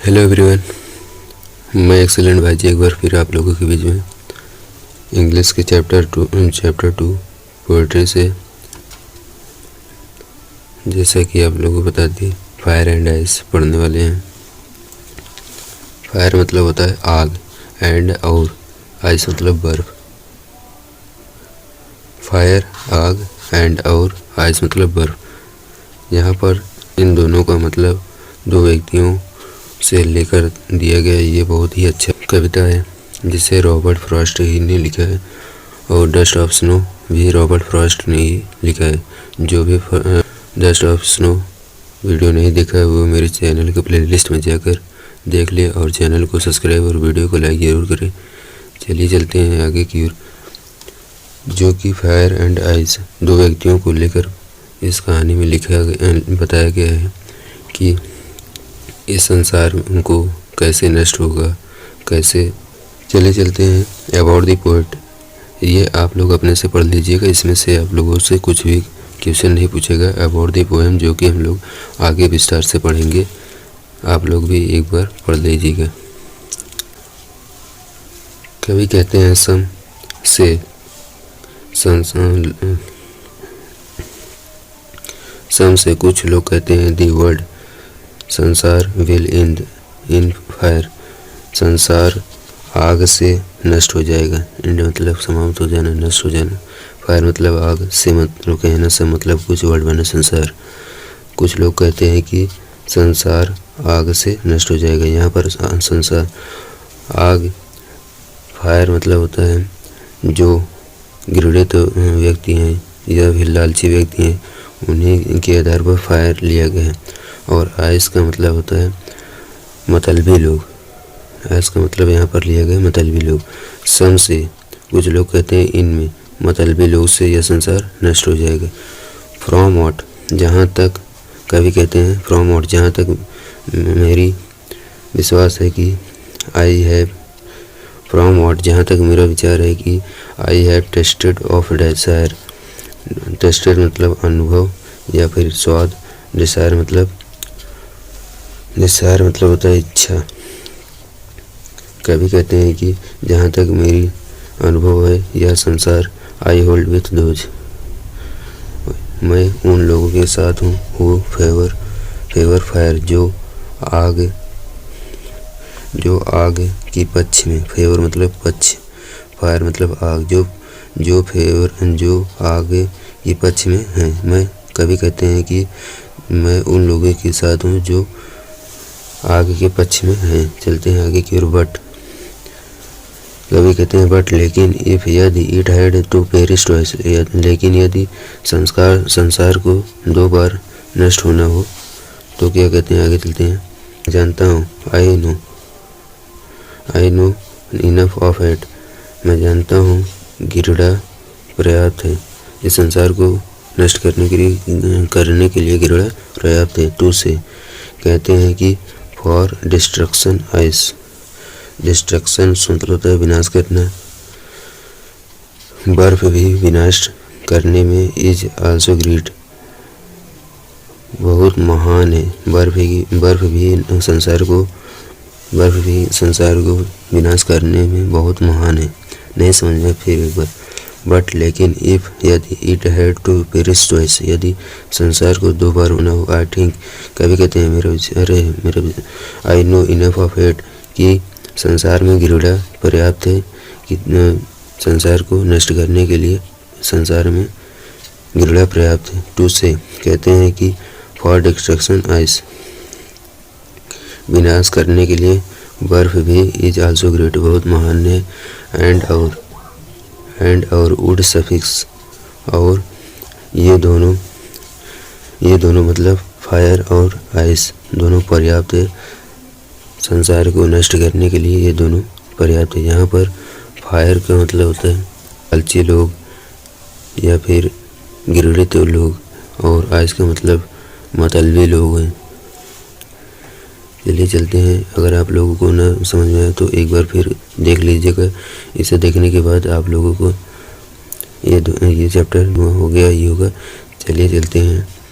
Hello everyone, मैं excellent भाई जी एक बार फिर आप लोगों के बीच में इंग्लिश के चैप्टर टू पोएट्री से, जैसा कि आप लोगों को बता दी, फायर एंड आइस पढ़ने वाले हैं। फायर मतलब होता है आग, एंड और आइस मतलब बर्फ। फायर आग, एंड और आइस मतलब बर्फ। यहाँ पर इन दोनों का मतलब दो व्यक्तियों से लेकर दिया गया। ये बहुत ही अच्छा कविता है जिसे रॉबर्ट फ्रॉस्ट ही ने लिखा है, और डस्ट ऑफ स्नो भी रॉबर्ट फ्रॉस्ट ने ही लिखा है। जो भी डस्ट ऑफ स्नो वीडियो नहीं देखा है वो मेरे चैनल के प्लेलिस्ट में जाकर देख ले, और चैनल को सब्सक्राइब और वीडियो को लाइक ज़रूर करें। चलिए चलते हैं आगे की ओर, जो कि फायर एंड आइस दो व्यक्तियों को लेकर इस कहानी में बताया गया है कि इस संसार को कैसे नष्ट होगा, कैसे। चले चलते हैं अबाउट द पोएट। ये आप लोग अपने से पढ़ लीजिएगा, इसमें से आप लोगों से कुछ भी क्वेश्चन नहीं पूछेगा। अबाउट द पोएम जो कि हम लोग आगे विस्तार से पढ़ेंगे, आप लोग भी एक बार पढ़ लीजिएगा। कवि कहते हैं सम से कुछ लोग कहते हैं दी वर्ल्ड संसार विल इन फायर, संसार आग से नष्ट हो जाएगा। इंड मतलब समाप्त हो जाना, नष्ट हो जाना। फायर मतलब आग, से मतलब कहना, से मतलब कुछ, वर्ड बना संसार। कुछ लोग कहते हैं कि संसार आग से नष्ट हो जाएगा। यहाँ पर संसार आग, फायर मतलब होता है जो घृणित व्यक्ति हैं या फिर लालची व्यक्ति हैं, उन्हीं के आधार पर फायर लिया गया है। और आइस का मतलब होता है मतलबी लोग। आइस का मतलब यहाँ पर लिया गया मतलबी लोग। सम से कुछ लोग कहते हैं इनमें मतलबी लोग से यह संसार नष्ट हो जाएगा। फ्रॉम व्हाट जहाँ तक, कवि कहते हैं फ्रॉम व्हाट जहाँ तक मेरी विश्वास है कि आई हैव, फ्रॉम व्हाट जहाँ तक मेरा विचार है कि I have tested of desire. Tested मतलब अनुभव या फिर स्वाद, डिजायर मतलब होता है इच्छा। कवि कहते हैं कि जहाँ तक मेरी अनुभव है यह संसार, आई होल्ड विथ दोज, मैं उन लोगों के साथ हूँ वो फेवर फायर जो आग की पक्ष में, फेवर मतलब पक्ष, फायर मतलब आग, जो आग की पक्ष में है। मैं, कवि कहते हैं कि मैं उन लोगों के साथ हूँ जो आग के पक्ष में हैं। चलते हैं आगे की ओर। बट कवि कहते हैं बट लेकिन, इफ यदि, it had to perish twice, लेकिन यदि संसार को दो बार नष्ट होना हो तो क्या कहते हैं। आगे चलते हैं। जानता हूँ, I know enough of it, मैं जानता हूँ घृणा पर्याप्त है। इस संसार को नष्ट करने के लिए घृणा पर्याप्त है। टू से कहते हैं कि फॉर डिस्ट्रक्शन आइस, डिस्ट्रक्शन मतलब होता है विनाश करना, बर्फ भी विनाश करने में इज आल्सो ग्रेट, बहुत महान है। बर्फ भी संसार को विनाश करने में बहुत महान है। नहीं समझ में फिर एक बार। बट लेकिन, इफ यदि, it had to perish twice, यदि संसार को दो बार होना हो, आई थिंक, कभी कहते हैं मेरा I know enough of it, कि संसार में घृणा पर्याप्त है कि संसार को नष्ट करने के लिए संसार में घृणा पर्याप्त है। टू से कहते हैं कि फॉर डिस्ट्रक्शन आइस, विनाश करने के लिए बर्फ भी इज आल्सो ग्रेट, बहुत महान है। एंड और वुड सफिक्स, और ये दोनों मतलब फायर और आइस दोनों पर्याप्त है संसार को नष्ट करने के लिए, ये दोनों पर्याप्त है। यहाँ पर फायर का मतलब होता है लालची लोग या फिर घृणित लोग, और आइस का मतलब मतलबी लोग हैं। चलिए चलते हैं। अगर आप लोगों को ना समझ में आया तो एक बार फिर देख लीजिएगा। इसे देखने के बाद आप लोगों को ये चैप्टर हो गया, ये होगा। चलिए चलते हैं।